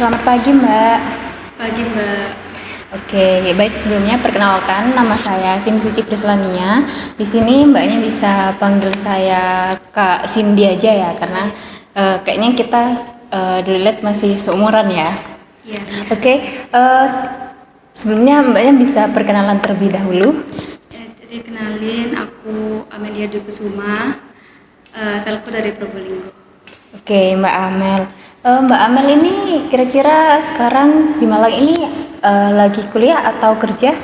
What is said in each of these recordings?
Selamat pagi, Mbak. Pagi Mbak. Oke, baik sebelumnya perkenalkan nama saya Cindy Suci Prislania. Di sini Mbaknya bisa panggil saya Kak Cindy aja ya, karena kayaknya kita dilihat masih seumuran ya. Iya. Oke, sebelumnya Mbaknya bisa perkenalan terlebih dahulu. Jadi kenalin, aku Amelia Dwi Kusuma, asalku dari Probolinggo. Oke, Mbak Amel. Mbak Amel ini kira-kira sekarang di Malang ini lagi kuliah atau kerja?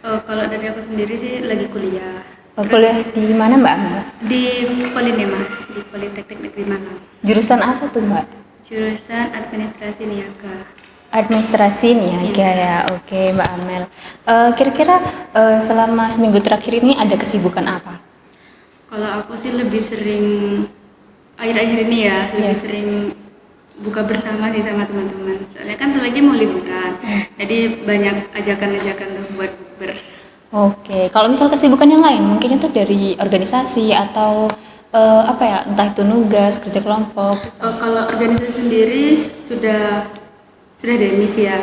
Kalau dari aku sendiri sih lagi kuliah. Kuliah di mana, Mbak Amel? Di Polinema, di Politeknik Negeri Malang. Jurusan apa tuh, Mbak? Jurusan Administrasi Niaga. Administrasi niaga ya. Oke, Mbak Amel. Kira-kira selama seminggu terakhir ini ada kesibukan apa? Kalau aku sih lebih sering akhir-akhir ini ya, lebih sering buka bersama sih sama teman-teman. Soalnya kan lagi mau liburan, jadi banyak ajakan-ajakan tuh buat bukber. Oke, kalau misal kesibukan yang lain, mungkin itu dari organisasi atau apa ya, entah itu nugas, kerja kelompok. Kalau organisasi sendiri sudah demisi ya.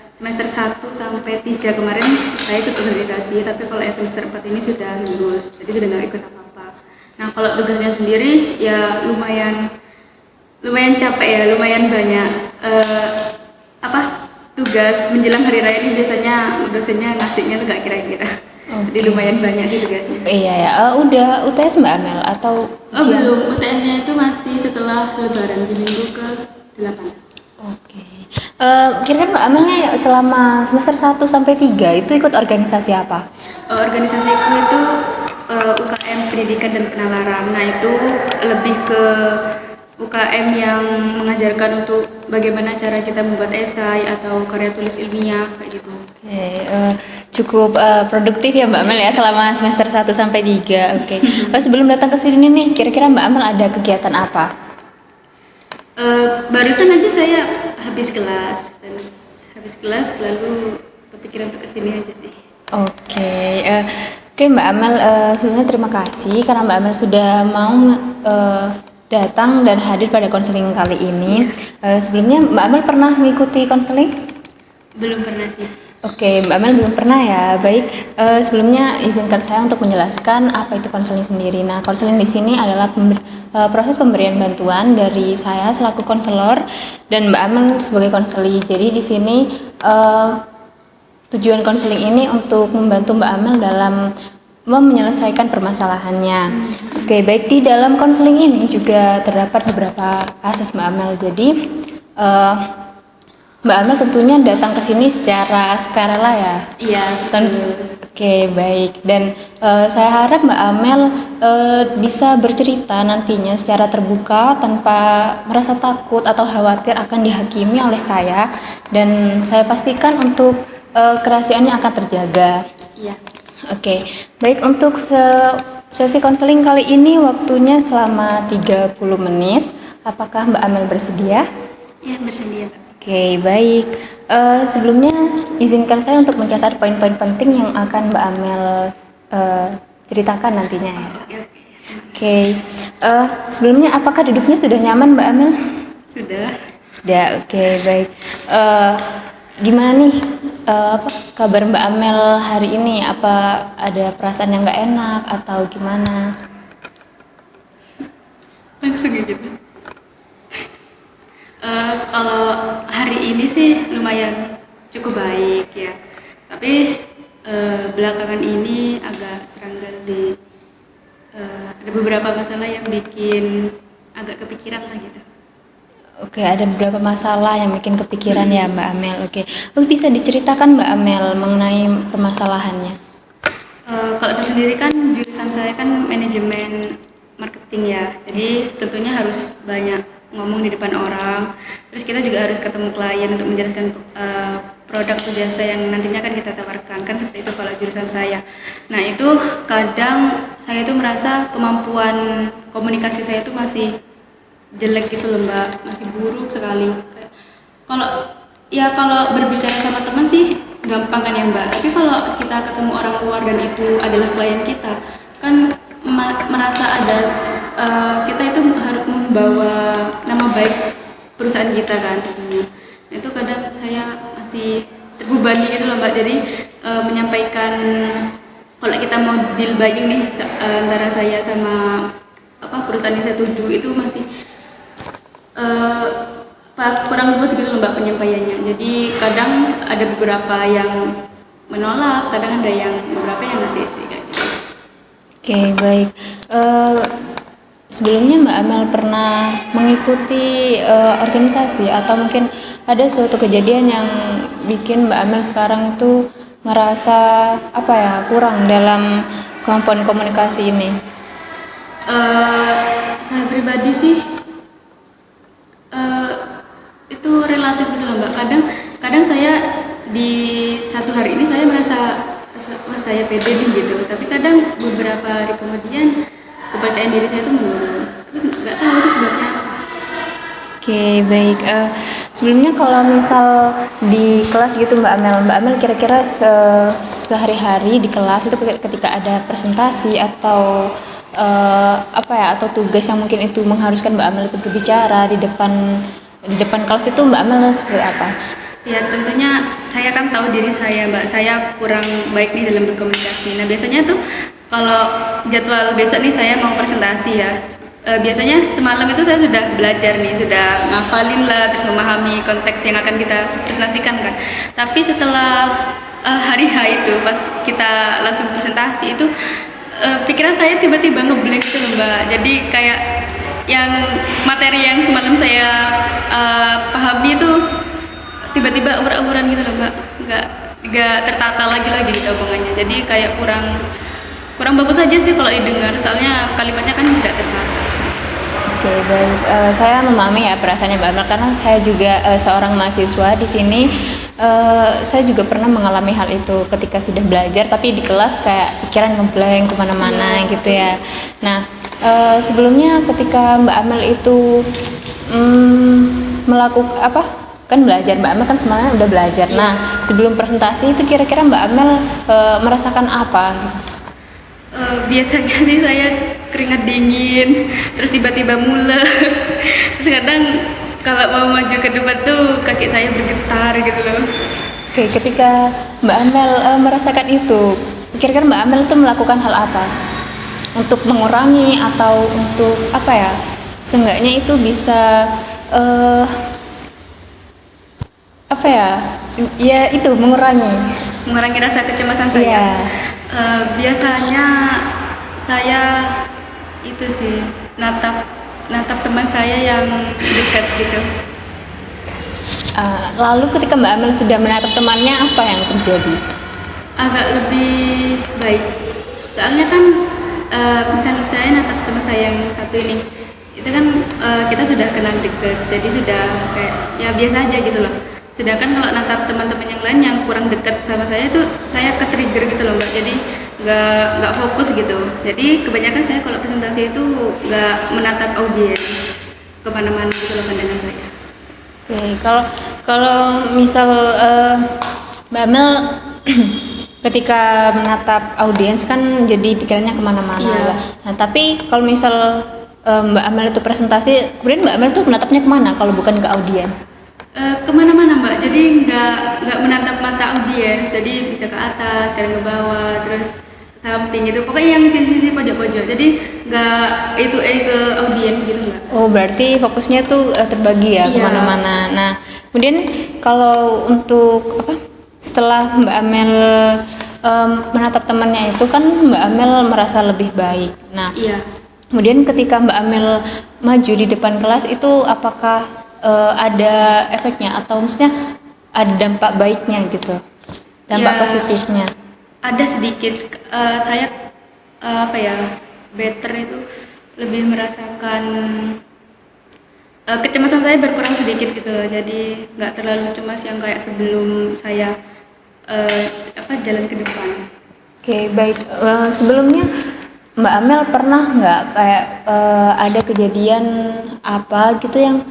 Semester 1 sampai 3 kemarin saya ikut organisasi, tapi kalau semester 4 ini sudah lulus, jadi sudah nggak ikut apa-apa. Nah, kalau tugasnya sendiri ya lumayan capek ya, lumayan banyak. Tugas menjelang hari raya ini biasanya dosennya ngasihnya tuh gak kira-kira. Jadi lumayan banyak sih tugasnya. Iya ya. Udah UTS Mbak Amel atau belum, UTS-nya itu masih setelah lebaran di minggu ke-8. Oke. Kira-kira Mbak Amel nih selama semester 1 sampai 3 itu ikut organisasi apa? Organisasiku itu UKM Pendidikan dan Penalaran. Nah, itu lebih ke UKM yang mengajarkan untuk bagaimana cara kita membuat esai atau karya tulis ilmiah kayak gitu. Oke, cukup produktif ya Mbak Amel ya selama semester 1 sampai 3. Oke. Sebelum datang ke sini nih, kira-kira Mbak Amel ada kegiatan apa? Barusan aja saya habis kelas lalu kepikiran untuk kesini aja sih. Oke, Mbak Amel, sebelumnya terima kasih karena Mbak Amel sudah mau datang dan hadir pada konseling kali ini. Sebelumnya Mbak Amel pernah mengikuti konseling? Belum pernah sih. Oke, Mbak Amel belum pernah ya. Baik, sebelumnya izinkan saya untuk menjelaskan apa itu konseling sendiri. Nah, konseling di sini adalah proses pemberian bantuan dari saya selaku konselor dan Mbak Amel sebagai konseli. Jadi di sini tujuan konseling ini untuk membantu Mbak Amel dalam menyelesaikan permasalahannya. Oke, baik, di dalam konseling ini juga terdapat beberapa asas Mbak Amel. Jadi Mbak Amel tentunya datang ke sini secara sukarela ya. Iya. Oke, baik. Dan saya harap Mbak Amel bisa bercerita nantinya secara terbuka tanpa merasa takut atau khawatir akan dihakimi oleh saya. Dan saya pastikan untuk kerahasiaannya akan terjaga. Iya. Oke, baik, untuk sesi konseling kali ini waktunya selama 30 menit. Apakah Mbak Amel bersedia? Iya, bersedia. Oke, baik. Sebelumnya izinkan saya untuk mencatat poin-poin penting yang akan Mbak Amel ceritakan nantinya ya. Oke, sebelumnya apakah duduknya sudah nyaman Mbak Amel? Sudah. Sudah, oke, baik. Gimana nih kabar Mbak Amel hari ini? Apa ada perasaan yang nggak enak atau gimana? Langsung gitu. Kalau hari ini sih lumayan cukup baik ya. Tapi belakangan ini agak serangga ada beberapa masalah yang bikin agak kepikiran lah gitu. Oke, ada beberapa masalah yang bikin kepikiran ya Mbak Amel. Oke, bisa diceritakan Mbak Amel mengenai permasalahannya? Kalau saya sendiri kan jurusan saya kan manajemen marketing ya, jadi tentunya harus banyak ngomong di depan orang. Terus kita juga harus ketemu klien untuk menjelaskan produk atau jasa yang nantinya akan kita tawarkan, kan seperti itu kalau jurusan saya. Nah, itu kadang saya itu merasa kemampuan komunikasi saya itu masih jelek gitu loh Mbak, masih buruk sekali. Kalau berbicara sama teman sih gampang kan ya Mbak, tapi kalau kita ketemu orang luar dan itu adalah klien kita, kan merasa ada kita itu harus membawa nama baik perusahaan kita kan tentunya. Nah, itu kadang saya masih terbebani gitu loh Mbak. Jadi menyampaikan kalau kita mau deal buying nih antara saya sama perusahaan yang saya tuju itu masih eh, kurang luas gitu loh Mbak penyampaiannya. Jadi kadang ada beberapa yang menolak, kadang ada yang beberapa yang ngasih isi kayak gitu. Oke, baik. Eh, Sebelumnya Mbak Amel pernah mengikuti organisasi atau mungkin ada suatu kejadian yang bikin Mbak Amel sekarang itu ngerasa apa ya kurang dalam kemampuan komunikasi ini? Saya pribadi sih eh, itu relatif gitu loh Mbak. Kadang kadang saya di satu hari ini saya merasa wah saya pede nih gitu. Tapi kadang beberapa hari kemudian kepercayaan diri saya itu menurun. Tapi nggak tahu itu sebabnya apa. Oke, baik. Sebelumnya kalau misal di kelas gitu Mbak Amel kira-kira sehari-hari di kelas itu ketika ada presentasi atau apa ya atau tugas yang mungkin itu mengharuskan Mbak Amel itu berbicara di depan kelas itu Mbak Amel seperti apa? Ya tentunya saya kan tahu diri saya Mbak, saya kurang baik nih dalam berkomunikasi. Nah biasanya tuh kalau jadwal besok nih saya mau presentasi ya, biasanya semalam itu saya sudah belajar nih, sudah ngafalin lah, terus memahami konteks yang akan kita presentasikan kan. Tapi setelah hari H itu pas kita langsung presentasi itu pikiran saya tiba-tiba ngeblank gitu loh Mbak. Jadi kayak yang materi yang semalam saya pahami itu tiba-tiba ur-uran gitu loh Mbak, nggak tertata lagi gitu omongannya. Jadi kayak kurang bagus aja sih kalau didengar, soalnya kalimatnya kan nggak tertata. Oke, baik. Saya memahami ya perasaannya Mbak Amel karena saya juga seorang mahasiswa di sini. Saya juga pernah mengalami hal itu ketika sudah belajar, tapi di kelas kayak pikiran ngeblank kemana-mana gitu ya. Nah, sebelumnya ketika Mbak Amel itu melakukan apa? Kan belajar Mbak Amel kan sebenarnya udah belajar. Nah, sebelum presentasi itu kira-kira Mbak Amel merasakan apa gitu? Biasanya sih saya keringat dingin, terus tiba-tiba mules, terus kadang kalau mau maju ke depan tuh kaki saya bergetar gitu loh. Oke, ketika Mbak Amel merasakan itu, kira-kira Mbak Amel itu melakukan hal apa? Untuk mengurangi atau untuk apa ya? Seenggaknya itu bisa apa ya? Ya itu Mengurangi rasa kecemasan saya. Iya. Biasanya saya itu sih natap teman saya yang dekat gitu. Lalu ketika Mbak Amel sudah menatap temannya, apa yang terjadi? Agak lebih baik. Soalnya kan misalnya saya natap teman saya yang satu ini, itu kan kita sudah kenal dekat, jadi sudah kayak ya biasa aja gitu loh. Sedangkan kalau natap teman-teman yang lain yang kurang dekat sama saya itu saya ke-trigger gitu loh Mbak. Jadi nggak fokus gitu. Jadi kebanyakan saya kalau presentasi itu nggak menatap audiens kemana-mana gitu loh pandangan saya. Oke, kalau misal Mbak Amel ketika menatap audiens kan jadi pikirannya kemana-mana. Iya. Nah, tapi kalau misal Mbak Amel itu presentasi, kemudian Mbak Amel tuh menatapnya kemana kalau bukan ke audiens? Kemana-mana Mbak, jadi nggak menatap mata audiens, jadi bisa ke atas, kadang ke bawah, terus ke samping gitu, pokoknya yang sisi-sisi pojok-pojok, jadi nggak itu ke audiens gitu Mbak. Oh, berarti fokusnya tuh terbagi ya Iya. kemana-mana. Nah, kemudian kalau untuk apa? Setelah Mbak Amel menatap temannya itu kan Mbak Amel merasa lebih baik. Nah, Iya. kemudian ketika Mbak Amel maju di depan kelas itu apakah ada efeknya atau maksudnya ada dampak baiknya gitu, dampak Ya, positifnya? ada sedikit, saya apa ya, better itu lebih merasakan kecemasan saya berkurang sedikit gitu, jadi nggak terlalu cemas yang kayak sebelum saya jalan ke depan. Oke, baik. Sebelumnya Mbak Amel pernah nggak kayak ada kejadian apa gitu yang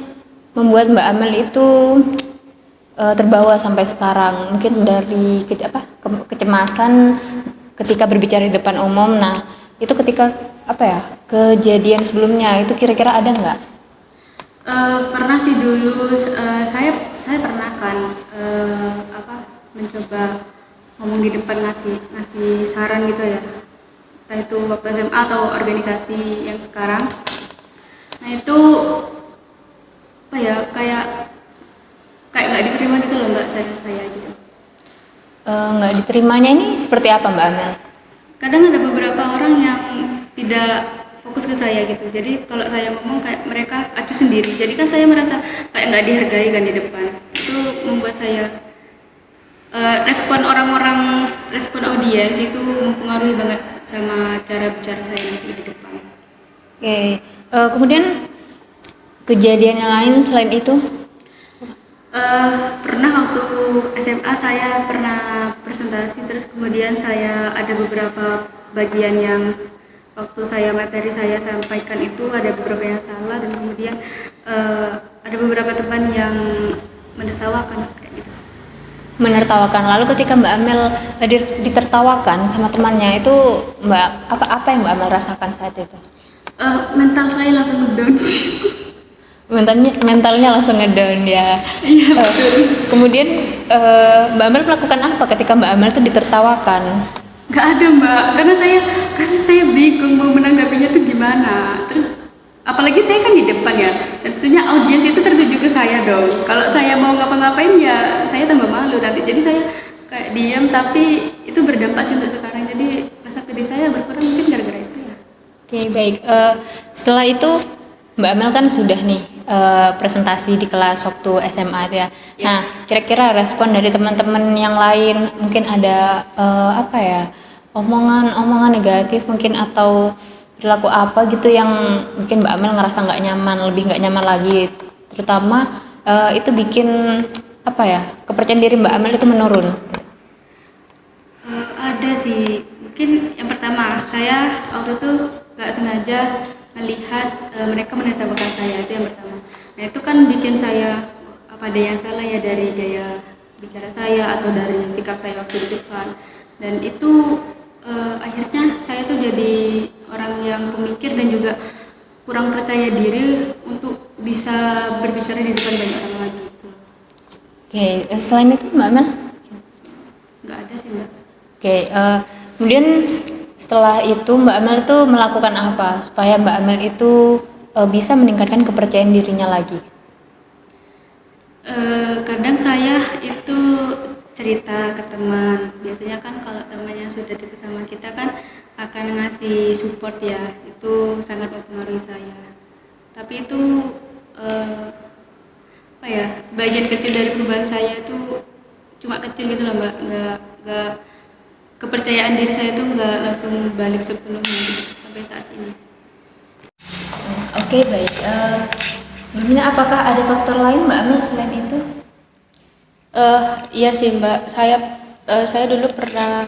membuat Mbak Amel itu terbawa sampai sekarang? Mungkin dari kecemasan ketika berbicara di depan umum. Nah, itu ketika apa ya kejadian sebelumnya itu kira-kira ada nggak? Pernah sih dulu, saya pernah kan mencoba ngomong di depan, ngasih ngasih saran gitu ya, entah itu waktu SMA atau organisasi yang sekarang. Nah itu apa ya, kayak kayak nggak diterima gitu loh mbak, saya gitu. Nggak diterimanya ini seperti apa Mbak Amel? Kadang ada beberapa orang yang tidak fokus ke saya gitu, jadi kalau saya ngomong kayak mereka acuh sendiri, jadi kan saya merasa kayak nggak dihargai kan di depan. Itu membuat saya respon audiens itu mempengaruhi banget sama cara bicara saya nanti di depan. Oke, kemudian kejadian yang lain selain itu? Pernah waktu SMA saya pernah presentasi, terus kemudian saya ada beberapa bagian yang waktu materi saya sampaikan itu ada beberapa yang salah, dan kemudian ada beberapa teman yang menertawakan kayak gitu. Menertawakan. Lalu ketika Mbak Amel ditertawakan sama temannya itu, Mbak apa yang Mbak Amel rasakan saat itu? Mental saya langsung ngedown sih. Mentalnya langsung ngedown ya. Iya betul. Kemudian Mbak Amel melakukan apa ketika Mbak Amel itu ditertawakan? Nggak ada mbak, karena saya bingung mau menanggapinya tuh gimana. Terus apalagi saya kan di depan ya, dan tentunya audiens itu tertuju ke saya dong. Kalau saya mau ngapa-ngapain ya saya tambah malu nanti. Jadi saya kayak diam, tapi itu berdampak sih untuk sekarang. Jadi rasa pede saya berkurang mungkin gara-gara itu ya. Oke, baik. Setelah itu Mbak Amel kan sudah nih presentasi di kelas waktu SMA itu ya. Ya. Nah, kira-kira respon dari teman-teman yang lain mungkin ada apa ya, omongan negatif mungkin, atau perilaku apa gitu yang mungkin Mbak Amel ngerasa nggak nyaman, lebih nggak nyaman lagi, terutama itu bikin apa ya, kepercayaan diri Mbak Amel itu menurun. Ada sih, mungkin yang pertama saya waktu itu nggak sengaja melihat mereka menertawakan saya, itu yang pertama. Nah itu kan bikin saya apa ada yang salah ya dari gaya bicara saya atau dari sikap saya waktu di depan, dan itu akhirnya saya tuh jadi orang yang pemikir dan juga kurang percaya diri untuk bisa berbicara di depan banyak orang lagi gitu. Oke, selain itu Mbak Amel? Nggak ada sih mbak. Oke, kemudian setelah itu Mbak Amel itu melakukan apa supaya Mbak Amel itu bisa meningkatkan kepercayaan dirinya lagi? Kadang saya itu cerita ke teman. Biasanya kan kalau teman yang sudah dekat sama kita kan akan ngasih support ya, itu sangat mempengaruhi saya. Tapi itu apa ya, sebagian kecil dari perubahan saya itu cuma kecil gitu loh mbak, nggak kepercayaan diri saya itu nggak langsung balik sepenuhnya gitu, sampai saat ini. Oke, baik. Sebelumnya apakah ada faktor lain Mbak Amel selain itu? Iya sih mbak, saya dulu pernah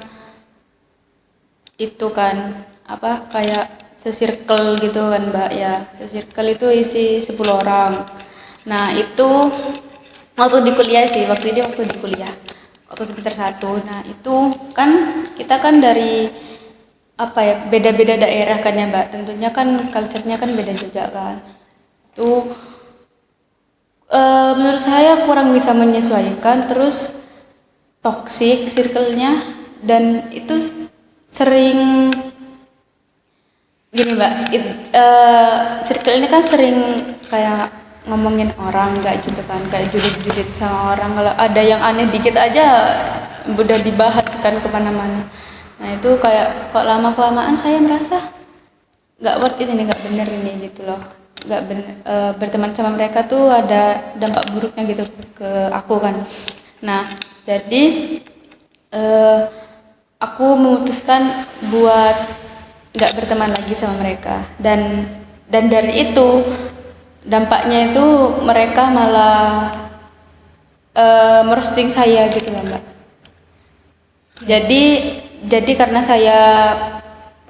itu kan apa kayak se-circle gitu kan mbak ya, se-circle itu isi 10 orang. Nah itu waktu di kuliah sih, waktu di kuliah waktu semester 1. Nah itu kan kita kan dari apa ya, beda-beda daerah kan ya mbak, tentunya kan culture-nya kan beda juga kan. Itu menurut saya kurang bisa menyesuaikan, terus toxic circle-nya, dan itu sering gini mbak, circle ini kan sering kayak ngomongin orang kayak gitu kan, kayak julid-julid sama orang, kalau ada yang aneh dikit aja udah dibahas kan kemana-mana. Nah itu kayak kok lama-kelamaan saya merasa nggak worth it ini, nggak bener ini gitu loh, nggak bener. Berteman sama mereka tuh ada dampak buruknya gitu ke aku kan. Nah jadi aku memutuskan buat nggak berteman lagi sama mereka, dan dari itu dampaknya itu mereka malah merosting saya gitu loh mbak. Jadi karena saya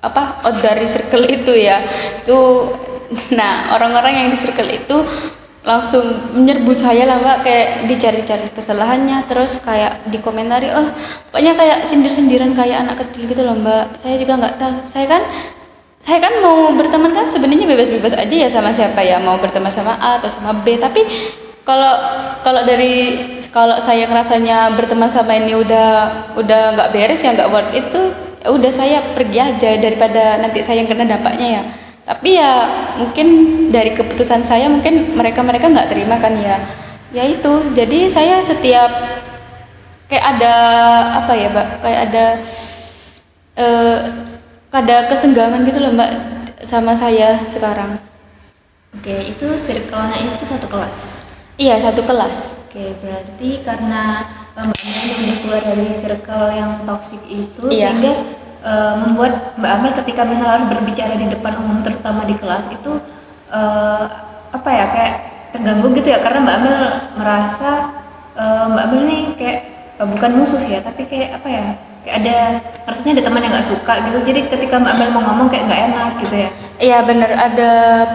out dari circle itu ya, itu nah orang-orang yang di circle itu langsung menyerbu saya lah mbak, kayak dicari-cari kesalahannya, terus kayak dikomentari, pokoknya kayak sindir-sindiran kayak anak kecil gitu loh mbak. Saya juga nggak tahu, saya kan saya kan mau berteman kan sebenarnya bebas-bebas aja ya sama siapa ya, mau berteman sama A atau sama B, tapi kalau kalau kalau saya ngerasanya berteman sama ini udah nggak beres ya, nggak worth it tuh, ya udah saya pergi aja daripada nanti saya yang kena dampaknya ya. Tapi ya mungkin dari keputusan saya mungkin mereka nggak terima kan ya. Ya itu. Jadi saya setiap kayak ada apa ya, Mbak? Kayak eh, ada kesenggangan gitu loh, Mbak, sama saya sekarang. Oke, itu circle-nya itu satu kelas. Iya, satu kelas. Oke, berarti karena Mbak Amel udah keluar dari circle yang toksik itu, Iya. sehingga membuat Mbak Amel ketika misalnya harus berbicara di depan umum, terutama di kelas itu apa ya, kayak terganggu gitu ya, karena Mbak Amel merasa Mbak Amel nih kayak bukan musuh ya, tapi kayak apa ya, kayak ada rasanya ada teman yang nggak suka gitu, jadi ketika Mbak Amel mau ngomong kayak nggak enak gitu ya. Iya bener,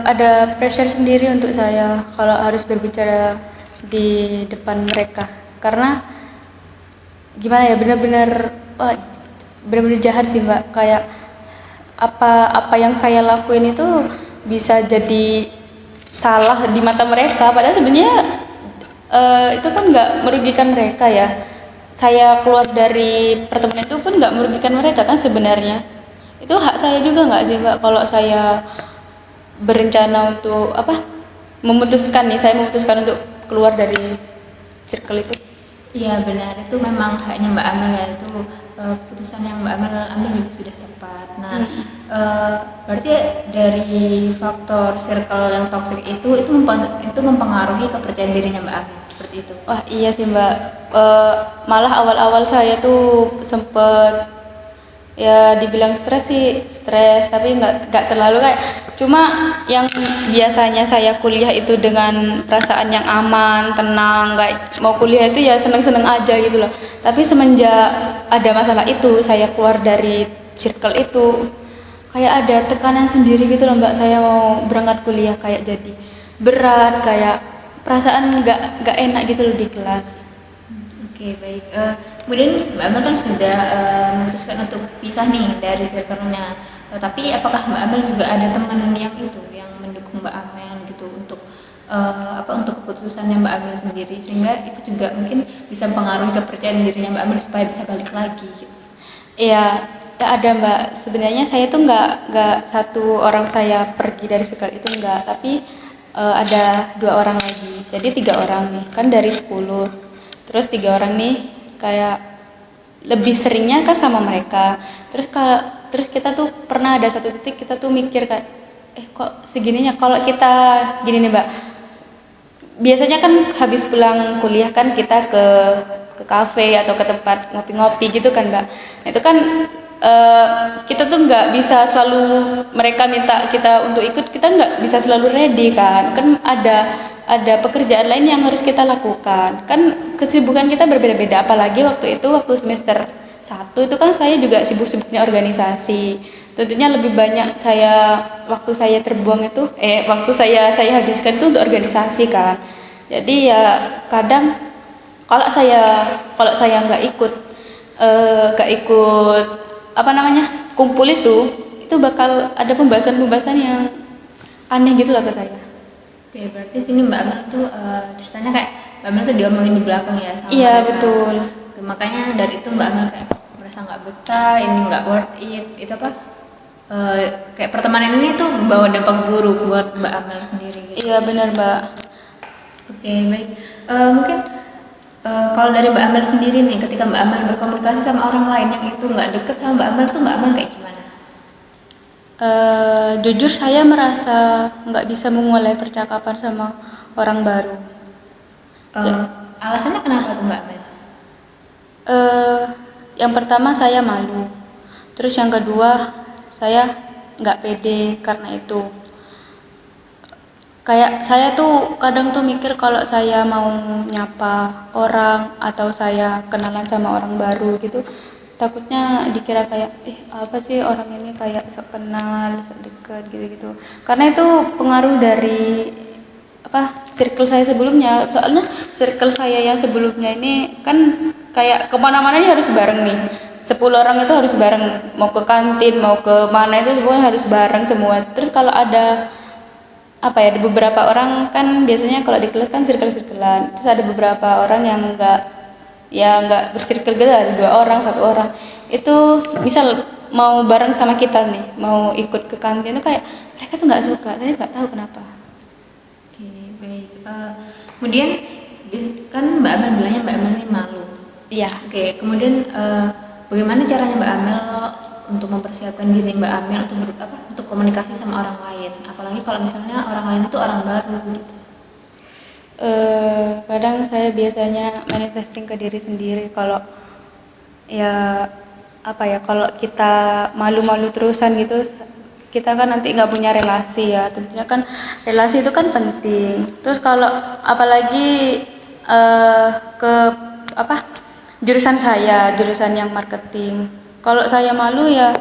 ada pressure sendiri untuk saya kalau harus berbicara di depan mereka, karena gimana ya, bener-bener wah, bener-bener jahat sih, Mbak. Kayak apa yang saya lakuin itu bisa jadi salah di mata mereka, padahal sebenarnya itu kan nggak merugikan mereka ya. Saya keluar dari pertemuan itu pun nggak merugikan mereka kan sebenarnya. Itu hak saya juga nggak sih, Mbak, kalau saya berencana untuk saya memutuskan untuk keluar dari circle itu. Iya benar, itu memang haknya Mbak Amel ya, itu keputusan yang Mbak Amel ambil juga sudah tepat. Nah, berarti dari faktor circle yang toxic itu mempengaruhi kepercayaan dirinya Mbak Amel seperti itu. Wah iya sih, Mbak. Malah awal-awal saya tuh sempet ya dibilang stres, tapi nggak terlalu kayak, cuma yang biasanya saya kuliah itu dengan perasaan yang aman, tenang, nggak mau kuliah itu ya seneng-seneng aja gitu loh. Tapi semenjak ada masalah itu, saya keluar dari circle itu, kayak ada tekanan sendiri gitu loh, Mbak. Saya mau berangkat kuliah kayak jadi berat, kayak perasaan nggak enak gitu loh di kelas. Oke, baik. Kemudian Mbak Amel kan sudah memutuskan untuk pisah nih dari circle-nya. Tapi apakah Mbak Amel juga ada teman yang mendukung Mbak Amel gitu untuk untuk keputusannya Mbak Amel sendiri, sehingga itu juga mungkin bisa mempengaruhi kepercayaan dirinya Mbak Amel supaya bisa balik lagi gitu. Iya, ya ada, Mbak. Sebenarnya saya tuh nggak satu orang saya pergi dari circle itu, nggak, tapi ada 2 orang lagi. Jadi 3 orang nih, kan dari 10. Terus 3 orang nih kayak lebih seringnya kan sama mereka. Terus kita tuh pernah ada satu titik kita tuh mikir kayak, kok segininya kalau kita gini nih, Mbak. Biasanya kan habis pulang kuliah kan kita ke kafe atau ke tempat ngopi-ngopi gitu kan, Mbak. Nah, itu kan kita tuh nggak bisa selalu, mereka minta kita untuk ikut, kita nggak bisa selalu ready kan ada pekerjaan lain yang harus kita lakukan kan, kesibukan kita berbeda-beda, apalagi waktu semester 1 itu kan saya juga sibuk-sibuknya organisasi, tentunya lebih banyak waktu saya terbuang itu waktu saya habiskan itu untuk organisasi kan. Jadi ya kadang kalau saya nggak ikut kumpul itu bakal ada pembahasan yang aneh gitu lah ke saya. Oke, berarti sini Mbak Amel tuh ceritanya kayak Mbak Amel tuh diomongin di belakang ya sama Iya, mereka. betul. Makanya dari itu Mbak Amel kayak merasa nggak betah, ini nggak worth it. Itu kayak pertemanan ini tuh membawa dampak buruk buat Mbak Amel sendiri gitu. Iya benar, Mbak. Oke, baik. Mungkin kalau dari Mbak Amel sendiri nih, ketika Mbak Amel berkomunikasi sama orang lain yang itu nggak deket sama Mbak Amel tuh Mbak Amel kayak gimana? Jujur saya merasa nggak bisa memulai percakapan sama orang baru. Alasannya kenapa tuh Mbak Amel? Yang pertama saya malu, terus yang kedua saya nggak pede karena itu. Kayak saya tuh kadang tuh mikir kalau saya mau nyapa orang atau saya kenalan sama orang baru gitu, takutnya dikira kayak apa sih orang ini, kayak sok kenal, sok deket gitu-gitu. Karena itu pengaruh dari circle saya sebelumnya. Soalnya circle saya yang sebelumnya ini kan kayak kemana-mana ini harus bareng nih. 10 orang itu harus bareng, mau ke kantin mau ke mana itu semuanya harus bareng semua. Terus kalau ada apa ya, ada beberapa orang kan biasanya kalau di kelas kan circle-circlean, terus ada beberapa orang yang nggak bersirkel gitu, ada 2 orang 1 orang itu misal mau bareng sama kita nih, mau ikut ke kantin itu kayak mereka tuh nggak suka, saya nggak tahu kenapa. Oke, baik. Kemudian kan Mbak Amel bilangnya Mbak Amel ini malu. Iya. Oke, kemudian bagaimana caranya Mbak Amel untuk mempersiapkan diri Mbak Amel untuk komunikasi sama orang lain, apalagi kalau misalnya orang lain itu orang baru gitu. Kadang saya biasanya manifesting ke diri sendiri kalau ya apa ya, kalau kita malu-malu terusan gitu, kita kan nanti nggak punya relasi ya, tentunya kan relasi itu kan penting. Terus kalau apalagi ke apa, jurusan yang marketing, kalau saya malu ya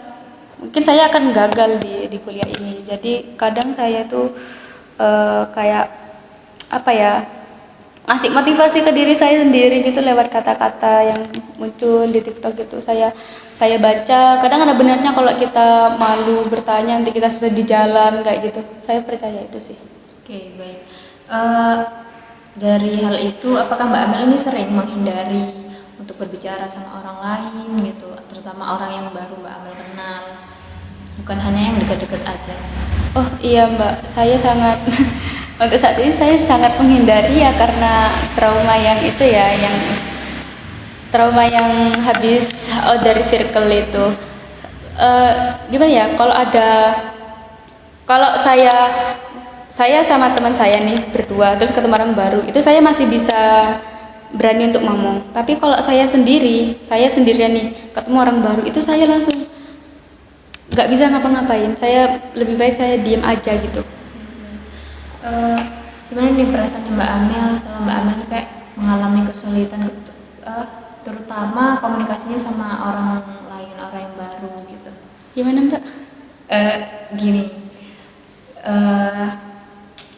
mungkin saya akan gagal di kuliah ini. Jadi kadang saya tuh kayak apa ya, ngasih motivasi ke diri saya sendiri gitu lewat kata-kata yang muncul di TikTok gitu. Saya baca, kadang ada benarnya kalau kita malu bertanya nanti kita susah di jalan kayak gitu. Saya percaya itu sih. Oke, baik. Eh, dari hal itu, apakah Mbak Amel ini sering menghindari untuk berbicara sama orang lain gitu, terutama orang yang baru Mbak Amel kenal, bukan hanya yang dekat-dekat aja? Oh iya Mbak, saya sangat untuk saat ini saya sangat menghindari ya, karena trauma yang itu ya, yang trauma yang habis dari circle itu. Gimana ya, kalau saya sama teman saya nih berdua terus ketemu orang baru itu saya masih bisa berani untuk ngomong. Tapi kalau saya sendirian nih ketemu orang baru itu saya langsung nggak bisa ngapa-ngapain. Saya lebih baik saya diem aja gitu. Gimana nih perasaan Mbak Amel setelah Mbak Amel ini kayak mengalami kesulitan gitu, terutama komunikasinya sama orang lain, orang yang baru gitu? Gimana Mbak? Gini,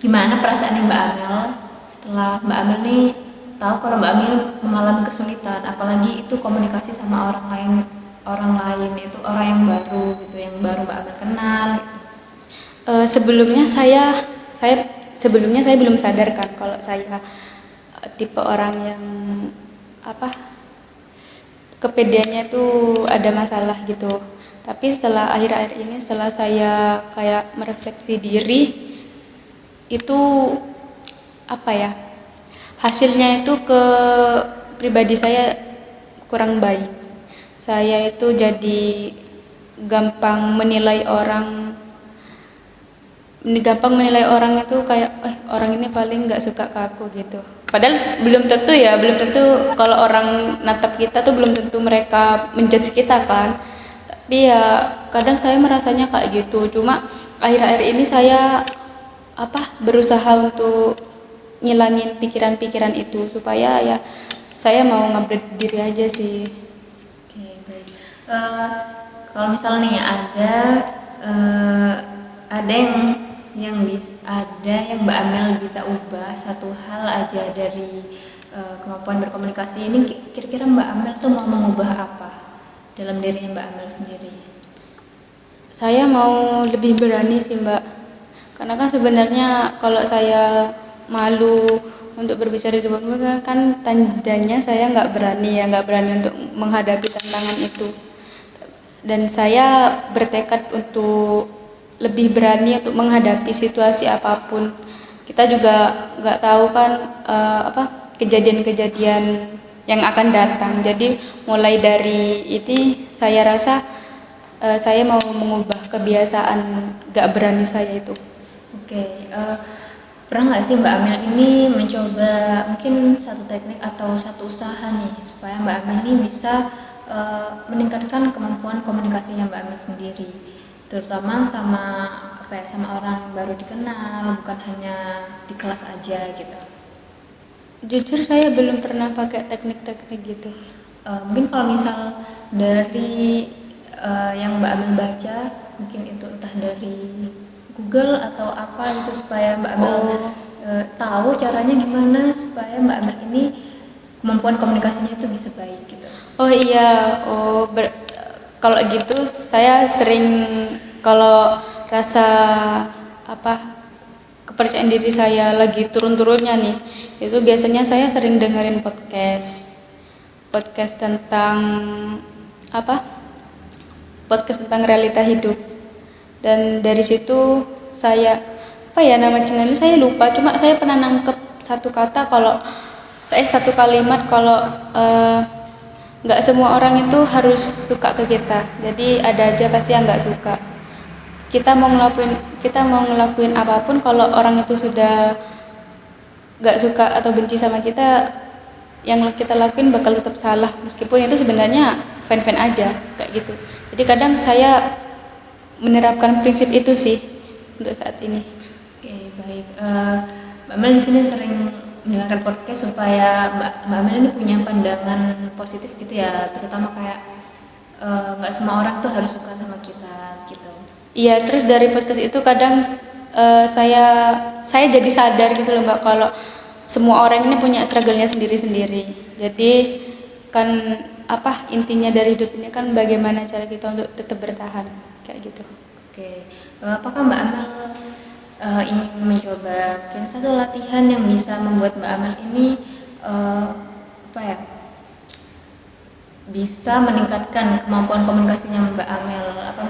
gimana perasaan Mbak Amel setelah Mbak Amel nih tahu kalau Mbak Amel mengalami kesulitan, apalagi itu komunikasi sama orang lain itu orang yang baru gitu, yang baru Mbak Amel kenal gitu. Sebelumnya saya belum sadar kan kalau saya tipe orang yang apa, kepedeannya itu ada masalah gitu. Tapi setelah akhir-akhir ini, setelah saya kayak merefleksi diri, itu apa ya, hasilnya itu ke pribadi saya kurang baik. Saya itu jadi gampang menilai orang itu kayak orang ini paling nggak suka ke aku gitu. Padahal belum tentu kalau orang natap kita tuh belum tentu mereka menjudge kita kan. Tapi ya kadang saya merasanya kayak gitu. Cuma akhir-akhir ini saya berusaha untuk ngilangin pikiran-pikiran itu supaya ya saya mau ngupdate diri aja sih. Oke, baik. Kalau misalnya nih ada yang Mbak Amel bisa ubah satu hal aja dari kemampuan berkomunikasi ini, kira-kira Mbak Amel tuh mau mengubah apa dalam diri Mbak Amel sendiri? Saya mau lebih berani sih Mbak, karena kan sebenarnya kalau saya malu untuk berbicara di depan umum kan tandanya saya nggak berani untuk menghadapi tantangan itu. Dan saya bertekad untuk lebih berani untuk menghadapi situasi apapun. Kita juga nggak tahu kan kejadian-kejadian yang akan datang. Jadi mulai dari itu saya rasa saya mau mengubah kebiasaan nggak berani saya itu. Oke, pernah nggak sih Mbak Amel ini mencoba mungkin satu teknik atau satu usaha nih supaya Mbak Amel ini bisa meningkatkan kemampuan komunikasinya Mbak Amel sendiri, terutama sama sama orang yang baru dikenal, bukan hanya di kelas aja gitu? Jujur saya belum pernah pakai teknik-teknik gitu. Mungkin kalau misal dari yang Mbak Amel baca, mungkin itu entah dari Google atau apa gitu, supaya Mbak Amel tahu caranya gimana supaya Mbak Amel ini kemampuan komunikasinya itu bisa baik gitu. Oh iya, kalau gitu saya sering, kalau rasa apa, kepercayaan diri saya lagi turun-turunnya nih, itu biasanya saya sering dengerin podcast tentang apa, podcast tentang realita hidup. Dan dari situ saya, apa ya nama channelnya saya lupa, cuma saya pernah nangkep satu kata, kalau satu kalimat, kalau nggak semua orang itu harus suka ke kita, jadi ada aja pasti yang nggak suka. Kita mau ngelakuin apapun, kalau orang itu sudah nggak suka atau benci sama kita, yang kita lakuin bakal tetap salah, meskipun itu sebenarnya fan-fan aja kayak gitu. Jadi kadang saya menerapkan prinsip itu sih untuk saat ini. Oke, baik. Mbak Mel di sini sering mendengarkan podcast supaya Mbak Mel ini punya pandangan positif gitu ya, terutama kayak nggak semua orang tuh harus suka sama kita gitu. Iya, terus dari podcast itu kadang saya jadi sadar gitu loh Mbak, kalau semua orang ini punya struggle-nya sendiri-sendiri. Jadi kan apa intinya dari hidup ini kan bagaimana cara kita untuk tetap bertahan kayak gitu. Oke, apakah Mbak Amel ingin mencoba mungkin satu latihan yang bisa membuat Mbak Amel ini apa ya, bisa meningkatkan kemampuan komunikasinya Mbak Amel, apa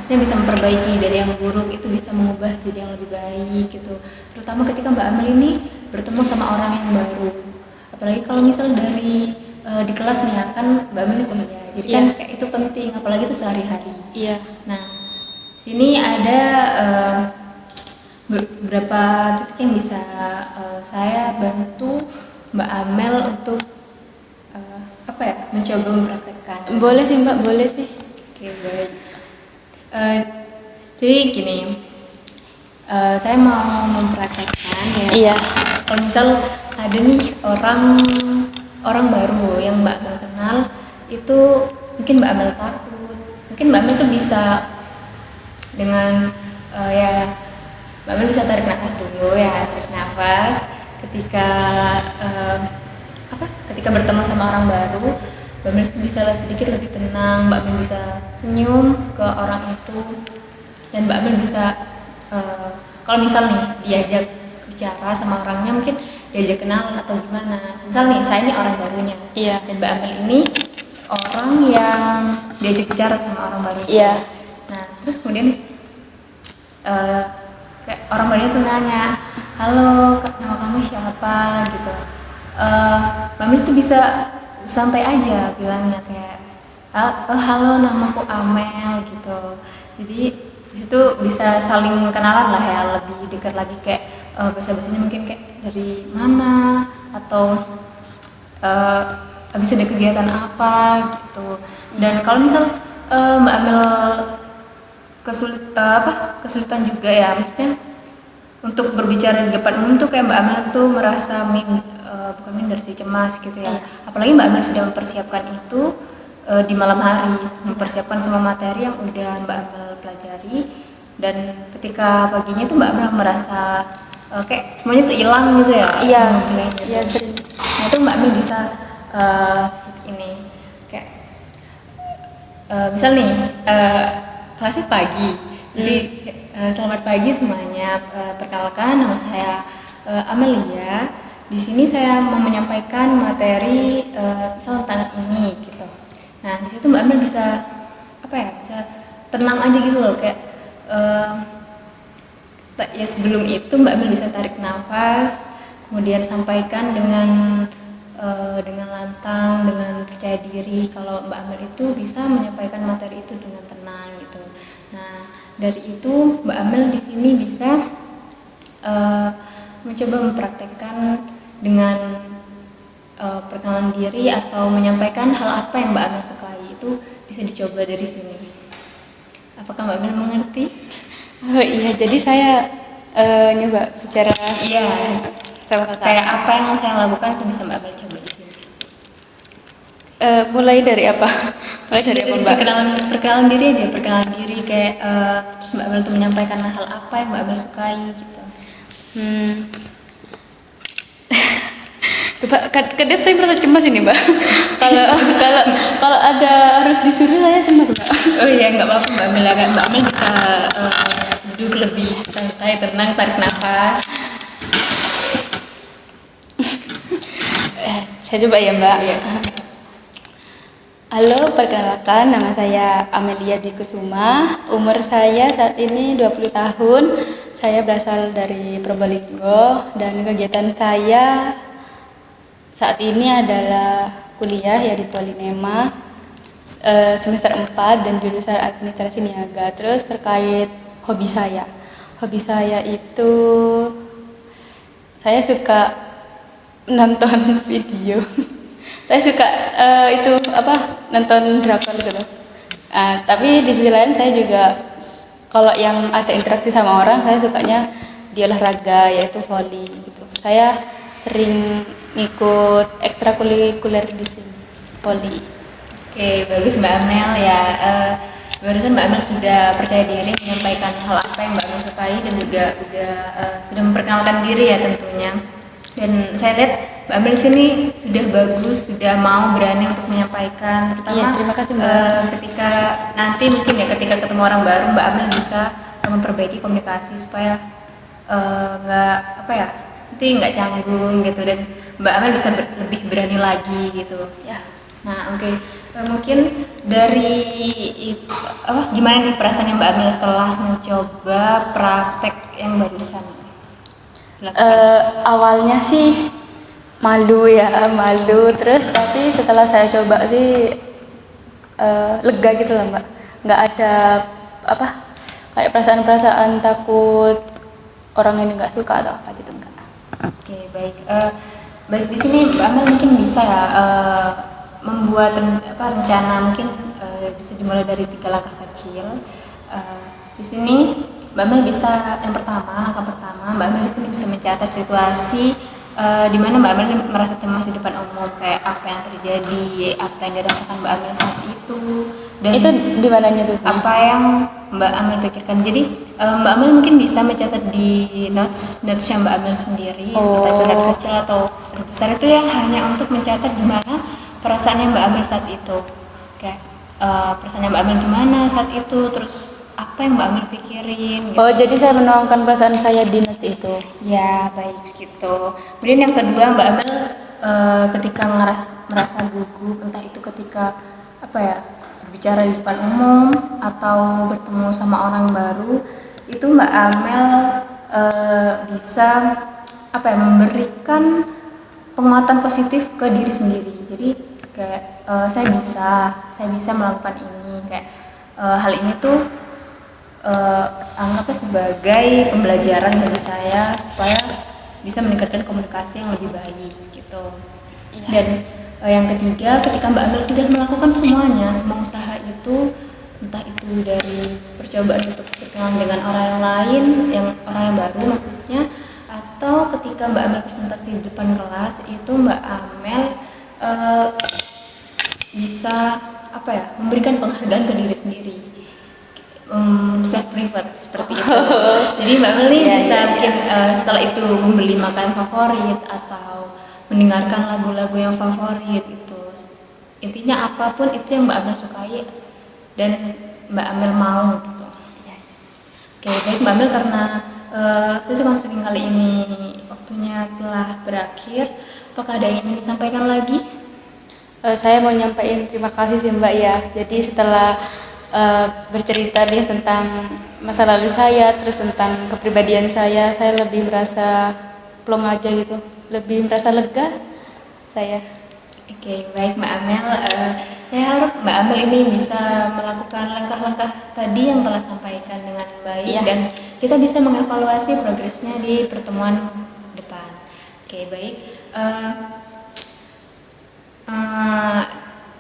maksudnya bisa memperbaiki dari yang buruk itu bisa mengubah jadi yang lebih baik gitu, terutama ketika Mbak Amel ini bertemu sama orang yang baru, apalagi kalau misal dari di kelas nih ya, kan Mbak Amel ini kuliah, jadi kan kayak itu penting, apalagi itu sehari-hari. Iya. Nah, sini ada beberapa titik yang bisa saya bantu Mbak Amel untuk apa ya, mencoba mempraktekkan. Boleh sih Mbak, boleh sih. Oke, baik. Jadi gini, saya mau mempraktekkan ya. Iya. Kalau misal ada nih orang baru yang Mbak Amel kenal, itu mungkin Mbak Amel takut, mungkin Mbak Amel tuh bisa dengan ya Mbak Amel bisa tarik nafas dulu ya, tarik nafas ketika ketika bertemu sama orang baru, Mbak Amel itu bisa sedikit lebih tenang, Mbak Amel bisa senyum ke orang itu, dan Mbak Amel bisa kalau misal nih diajak bicara sama orangnya, mungkin diajak kenalan atau gimana, misal nih saya ini orang barunya, Iya. dan Mbak Amel ini orang yang diajak bicara sama orang baru. Iya. Nah terus kemudian kayak orang barunya tuh nanya, halo nama kamu siapa gitu, Mbak Amel tuh bisa santai aja bilangnya kayak halo namaku Amel gitu, jadi disitu bisa saling kenalan lah ya, lebih dekat lagi, kayak bahasa-bahasanya mungkin kayak dari mana atau habis ada kegiatan apa gitu. Dan kalau misal Mbak Amel kesulitan juga ya, maksudnya untuk berbicara di depan umum tuh kayak Mbak Amel tuh merasa bukan minder sih, cemas gitu ya. Apalagi Mbak Amel sudah mempersiapkan itu di malam hari, mempersiapkan semua materi yang udah Mbak Amel pelajari, dan ketika paginya tuh Mbak Amel merasa kayak semuanya tuh hilang gitu ya. Iya. Gitu. Iya sering. Nah itu Mbak Amel bisa seperti ini, kayak misal nih kelasnya pagi, jadi selamat pagi semuanya, perkenalkan nama saya Amelia. Di sini saya mau menyampaikan materi misal tentang ini gitu. Nah di situ Mbak Amel bisa apa ya, bisa tenang aja gitu loh, kayak ya sebelum itu Mbak Amel bisa tarik nafas, kemudian sampaikan dengan lantang, dengan percaya diri kalau Mbak Amel itu bisa menyampaikan materi itu dengan tenang gitu. Nah dari itu Mbak Amel di sini bisa mencoba mempraktekkan dengan perkenalan diri atau menyampaikan hal apa yang Mbak Amel sukai, itu bisa dicoba dari sini. Apakah Mbak Amel mengerti? Oh iya, jadi saya nyoba bicara sama kakak. Kayak apa yang saya lakukan itu bisa Mbak Amel coba di sini. Mulai dari apa? Mulai dari apa Mbak? Perkenalan diri aja, perkenalan diri kayak terus Mbak Amel tuh menyampaikan hal apa yang Mbak Amel sukai gitu. Coba kadet saya merasa cemas ini Mbak. kalau kalau kalau ada harus disuruh saya cemas Mbak. Oh iya, nggak apa-apa Mbak Amel, kan Mbak Amel bisa duduk lebih santai, tenang, tarik nafas. Saya coba ya Mbak. Iya. Halo, perkenalkan nama saya Amelia Dwi Kusuma. Umur saya saat ini 20 tahun. Saya berasal dari Probolinggo dan kegiatan saya saat ini adalah kuliah ya di Polinema semester 4 dan jurusan administrasi niaga. Terus terkait hobi saya. Hobi saya itu saya suka nonton video. Saya suka itu nonton drakor gitu loh. Tapi di sisi lain saya juga kalau yang ada interaksi sama orang saya sukanya di olahraga yaitu volley gitu. Saya sering ikut ekstrakurikuler di sini volley. Oke, bagus Mbak Amel ya. Barusan Mbak Amel sudah percaya diri menyampaikan hal apa yang Mbak Amel sukai dan juga sudah memperkenalkan diri ya tentunya. Dan saya lihat Mbak Amel di sini sudah bagus, sudah mau berani untuk menyampaikan. Terutama Iya, terima kasih, Mbak. ketika nanti mungkin ya ketika ketemu orang baru Mbak Amel bisa memperbaiki komunikasi supaya nanti nggak canggung gitu dan Mbak Amel bisa lebih berani lagi gitu. Ya. Nah, oke. Mungkin dari gimana nih perasaan Mbak Amel setelah mencoba praktek yang barusan dilakukan? Awalnya sih malu terus tapi setelah saya coba sih lega gitu lah Mbak, nggak ada kayak perasaan takut orang ini nggak suka atau apa gitu, enggak. Oke, baik. Baik, di sini Mbak Amel mungkin bisa ya membuat rencana mungkin bisa dimulai dari 3 langkah kecil. Di sini Mbak Amel bisa langkah pertama Mbak Amel di sini bisa mencatat situasi di mana Mbak Amel merasa cemas di depan umum, kayak apa yang terjadi, apa yang dirasakan Mbak Amel saat itu, dan Itu di mananya tuh? apa yang Mbak Amel pikirkan. Jadi Mbak Amel mungkin bisa mencatat di notes yang Mbak Amel sendiri, entah itu notes kecil atau notes besar, itu yang hanya untuk mencatat gimana perasaannya Mbak Amel saat itu, kayak perasaannya Mbak Amel gimana saat itu, terus apa yang Mbak Amel pikirin gitu. Oh, jadi saya menuangkan perasaan saya di notes itu. Ya, baik gitu. Kemudian yang kedua Mbak Amel ketika merasa gugup, entah itu ketika berbicara di depan umum atau bertemu sama orang baru, itu Mbak Amel bisa memberikan penguatan positif ke diri sendiri. Jadi kayak saya bisa melakukan ini, kayak hal ini tuh anggapnya sebagai pembelajaran bagi saya supaya bisa meningkatkan komunikasi yang lebih baik gitu. Iya. Dan yang ketiga, ketika Mbak Amel sudah melakukan semua usaha itu, entah itu dari percobaan untuk berkenalan dengan orang yang lain, orang yang baru maksudnya, atau ketika Mbak Amel presentasi di depan kelas, itu Mbak Amel bisa memberikan penghargaan ke diri sendiri, self reward seperti itu. Jadi Mbak Amel bisa mungkin setelah itu membeli makanan favorit atau mendengarkan lagu-lagu yang favorit itu. Intinya apapun itu yang Mbak Amel sukai dan Mbak Amel mau gitu. Oke, baik Mbak Amel, karena sering kali ini waktunya telah berakhir. Apakah ada yang ingin disampaikan lagi? Saya mau nyampaikan terima kasih sih Mbak ya. Jadi setelah bercerita nih tentang masa lalu saya, terus tentang kepribadian saya lebih merasa plong aja gitu, lebih merasa lega saya. Oke, baik Mbak Amel. Saya harap Mbak Amel ini bisa melakukan langkah-langkah tadi yang telah sampaikan dengan baik, Iya. dan kita bisa mengevaluasi progresnya di pertemuan depan. Oke, baik.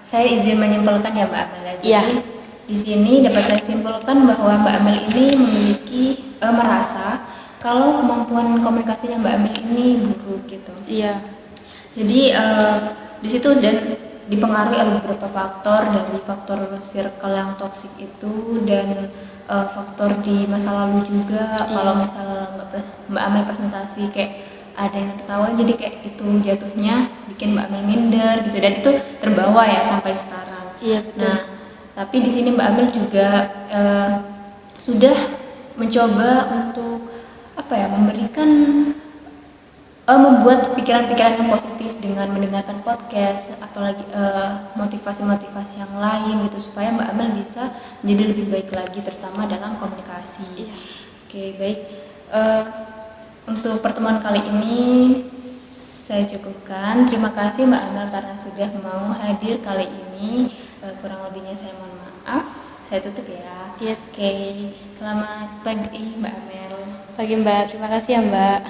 Saya izin menyimpulkan ya Mbak Amel. Jadi Iya. di sini dapat saya simpulkan bahwa Mbak Amel ini merasa kalau kemampuan komunikasinya Mbak Amel ini buruk gitu. Iya. Jadi di situ dan dipengaruhi oleh beberapa faktor, dari faktor circle yang toksik itu dan faktor di masa lalu juga. Kalau misal Mbak Amel presentasi kayak ada yang tertawa, jadi kayak itu jatuhnya bikin Mbak Amel minder gitu, dan itu terbawa ya sampai sekarang. Iya, betul. Nah, tapi di sini Mbak Amel juga sudah mencoba untuk apa ya, memberikan membuat pikiran-pikiran yang positif dengan mendengarkan podcast, apalagi motivasi-motivasi yang lain gitu, supaya Mbak Amel bisa menjadi lebih baik lagi, terutama dalam komunikasi. Iya. Oke, baik. Untuk pertemuan kali ini saya cukupkan. Terima kasih Mbak Amel karena sudah mau hadir kali ini. Kurang lebihnya saya mohon maaf. Saya tutup ya. Iya. Oke, selamat pagi Mbak Amel. Pagi Mbak, terima kasih ya Mbak.